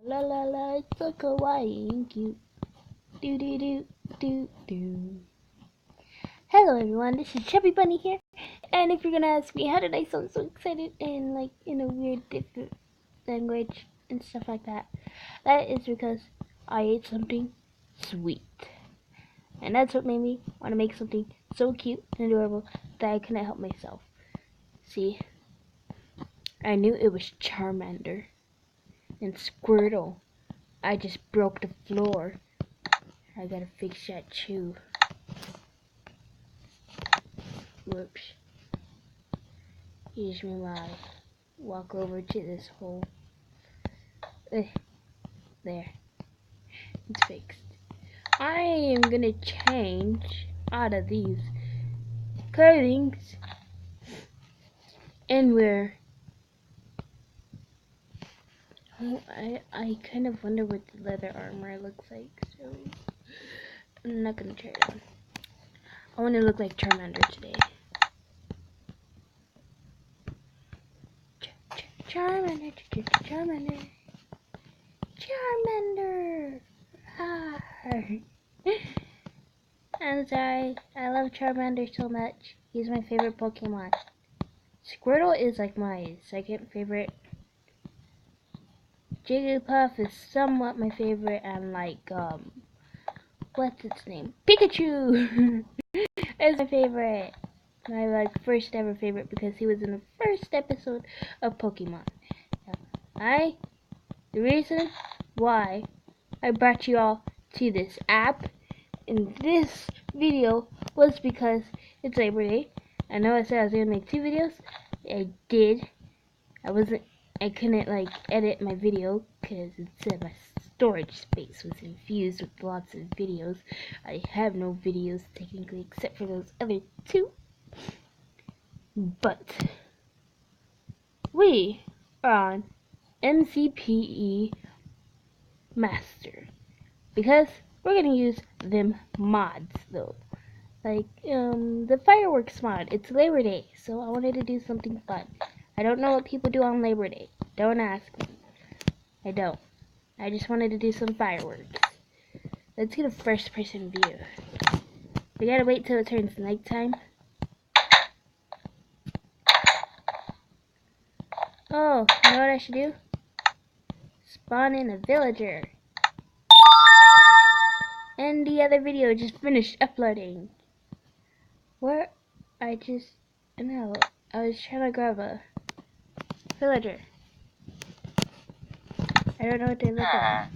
La la la, it's so kawaii and cute. Do do do do do. Hello everyone, this is Chubby Bunny here. And if you're gonna ask me how did I sound so excited and like in a weird different language and stuff like that, that is because I ate something sweet. And that's what made me want to make something so cute and adorable that I couldn't help myself. See, I knew it was Charmander and Squirtle. I just broke the floor. I gotta fix that too. Whoops. Here's me while I walk over to this hole. There. It's fixed. I am gonna change out of these clothings and wear. Oh, I kind of wonder what the leather armor looks like, so I'm not gonna try it on. I want to look like Charmander today. Charmander, Charmander, Charmander. I'm sorry, I love Charmander so much. He's my favorite Pokemon. Squirtle is like my second favorite. Jigglypuff is somewhat my favorite, and like what's its name? Pikachu is my favorite. My like first ever favorite because he was in the first episode of Pokemon. The reason why I brought you all to this app in this video was because it's Labor Day. I know I said I was gonna make 2 videos. I did. I couldn't like edit my video because it said my storage space was infused with lots of videos. I have no videos technically except for those other 2. But we are on MCPE Master because we're gonna use them mods though. Like the fireworks mod. It's Labor Day, so I wanted to do something fun. I don't know what people do on Labor Day. Don't ask me. I don't. I just wanted to do some fireworks. Let's get a first person view. We gotta wait till it turns nighttime. Oh, you know what I should do? Spawn in a villager. And the other video just finished uploading. Where I was trying to grab a villager. I don't know what they look like.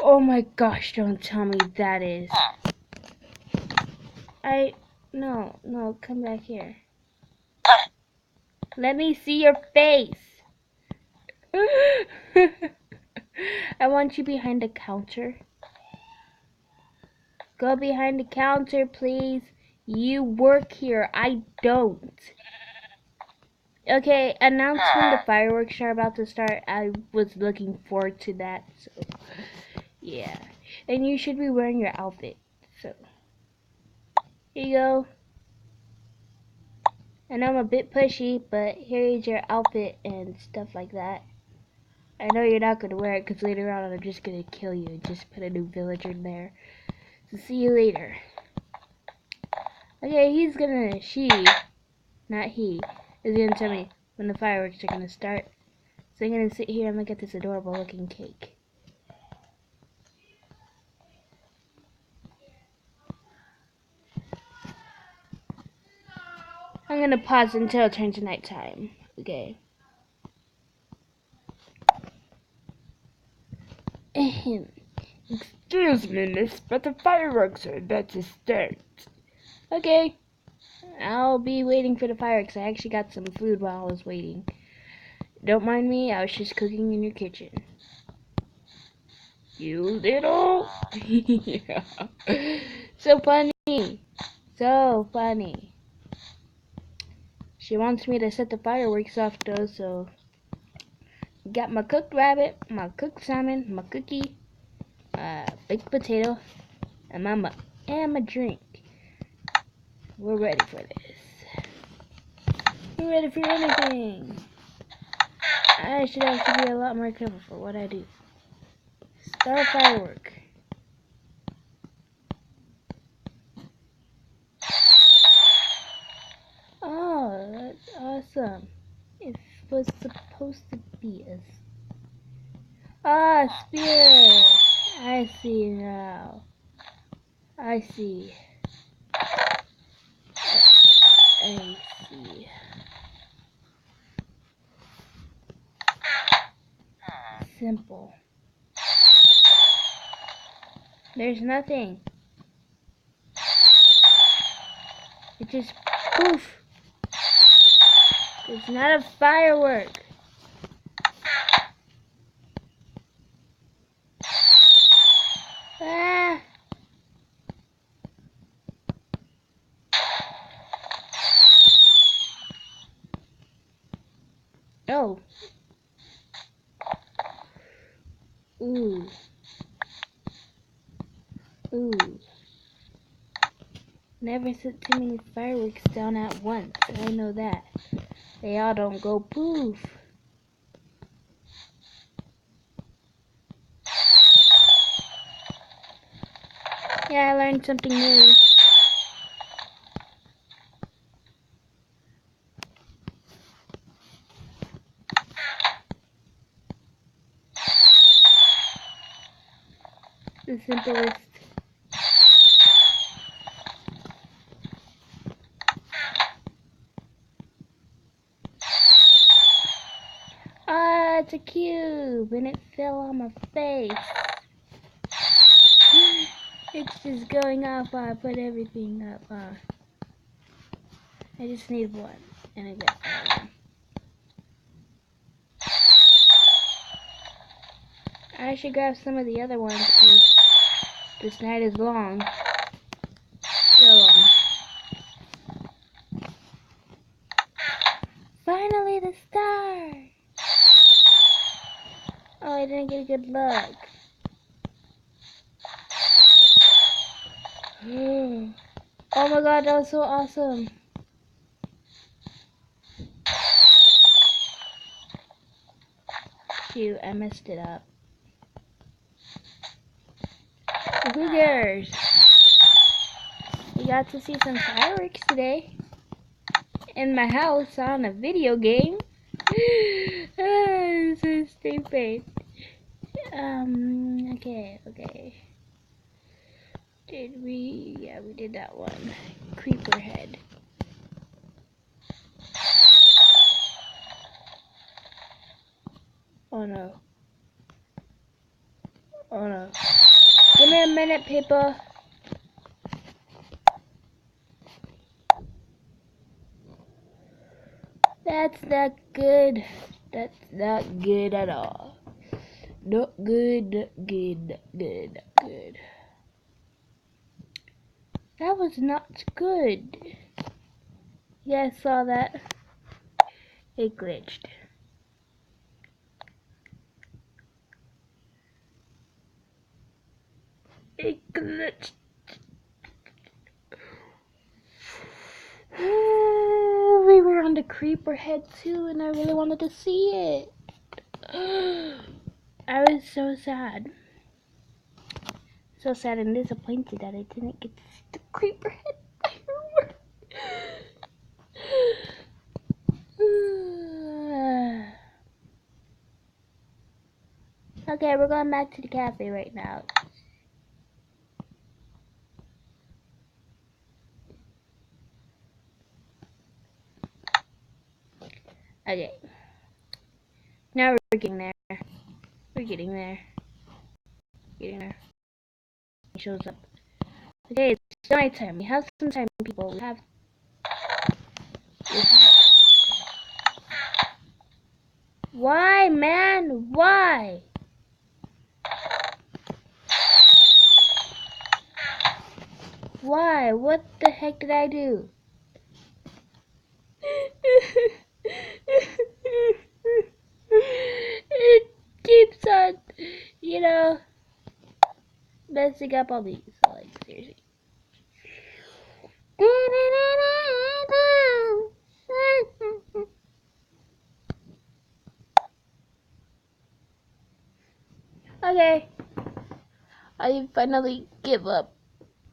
Oh my gosh, don't tell me that is. No, come back here. Let me see your face. I want you behind the counter. Go behind the counter, please. You work here. I don't. Okay, announce when the fireworks are about to start. I was looking forward to that. So, yeah. And you should be wearing your outfit. So, here you go. I know I'm a bit pushy, but here is your outfit and stuff like that. I know you're not going to wear it because later on I'm just going to kill you and just put a new villager in there. So see you later. Okay, not he, is going to tell me when the fireworks are going to start. So I'm going to sit here and look at this adorable looking cake. I'm going to pause until it turns to nighttime. Okay. Excuse me, miss, but the fireworks are about to start. Okay. I'll be waiting for the fireworks. I actually got some food while I was waiting. Don't mind me, I was just cooking in your kitchen. You little... Yeah. So funny. So funny. She wants me to set the fireworks off though, so... Got my cooked rabbit, my cooked salmon, my cookie, baked potato, and my drink. We're ready for this. We're ready for anything. I should have to be a lot more careful for what I do. Start a firework. Oh, that's awesome. It was supposed to be a... Ah, spear! I see now. I see. I see. Simple. There's nothing. It just poof. It's not a firework. Ah. Oh. Ooh. Ooh. Never set too many fireworks down at once. I know that. They all don't go poof. Yeah, I learned something new. The simplest. Ah, it's a cube, and it fell on my face. It's just going off while I put everything up. I just need one, and I got one. I should grab some of the other ones because this night is long. So long. Finally, the star! Oh, I didn't get a good look. Oh my god, that was so awesome. Shoot, I messed it up. Who cares? We got to see some fireworks today. In my house on a video game. This is stupid. Okay. Did we? Yeah, we did that one. Creeper head. Oh no. Oh no. Give me a minute, people. That's not good. That's not good at all. Not good, not good, not good, not good. That was not good. You guys saw that? It glitched. It glitched. We were on the creeper head too, and I really wanted to see it. I was so sad. So sad and disappointed that I didn't get to see the creeper head firework. Okay, we're going back to the cafe right now. Okay. Now we're getting there. We're getting there. Getting there. He shows up. Okay, it's night time. We have some time, people. We have. Why, man? Why? Why? What the heck did I do? It keeps on, messing up all these. Like, seriously. Okay. I finally give up.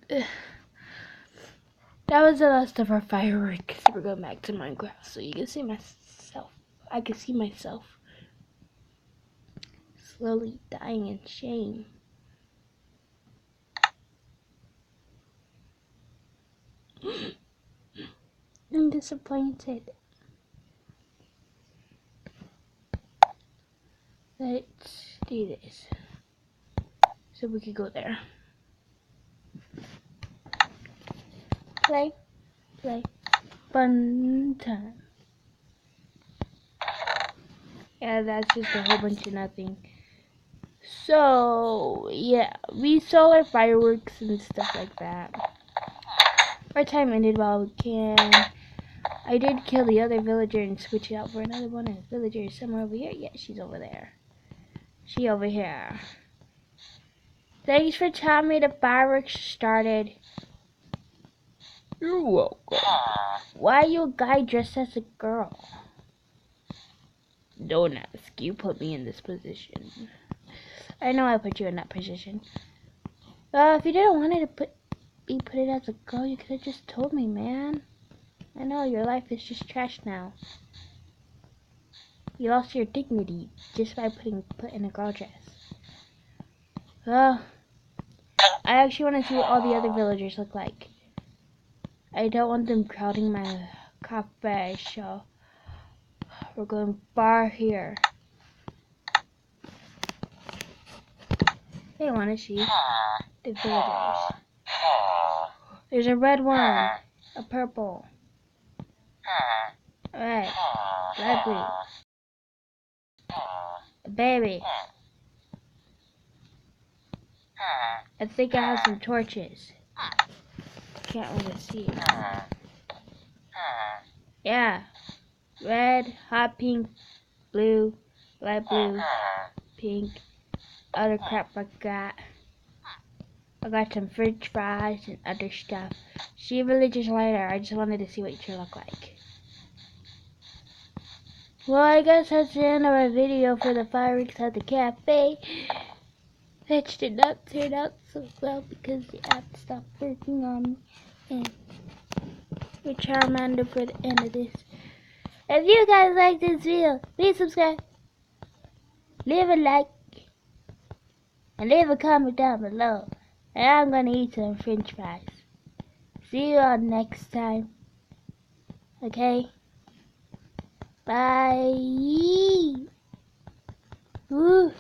That was the last of our fireworks. We're going back to Minecraft so you can see myself. I can see myself slowly dying in shame. I'm disappointed. Let's do this so we could go there. Play, play, fun time. Yeah, that's just a whole bunch of nothing. So, yeah, we saw our fireworks and stuff like that. Our time ended while we can. I did kill the other villager and switch it out for another one. And the villager is somewhere over here. Yeah, she's over there. She over here. Thanks for telling me the fireworks started. You're welcome. Why are you a guy dressed as a girl? Don't ask. You put me in this position. I know I put you in that position. If you didn't want it to put it as a girl, you could have just told me, man. I know your life is just trash now. You lost your dignity just by put in a girl dress. I actually want to see what all the other villagers look like. I don't want them crowding my cafe, so we're going far here. They want to see the villagers. There's a red one, a purple, a red, light blue, a baby. I think I have some torches. Can't really see. Yeah, red, hot pink, blue, light blue, pink, other crap like that. I got some french fries and other stuff. See you villagers later. I just wanted to see what you look like. Well, I guess that's the end of our video for the fireworks at the cafe. Which did not turn out so well because the app stopped working on me. And we're Charmander for the end of this. If you guys like this video, please subscribe, leave a like, and leave a comment down below. And I'm gonna eat some french fries. See you all next time. Okay? Bye. Woo.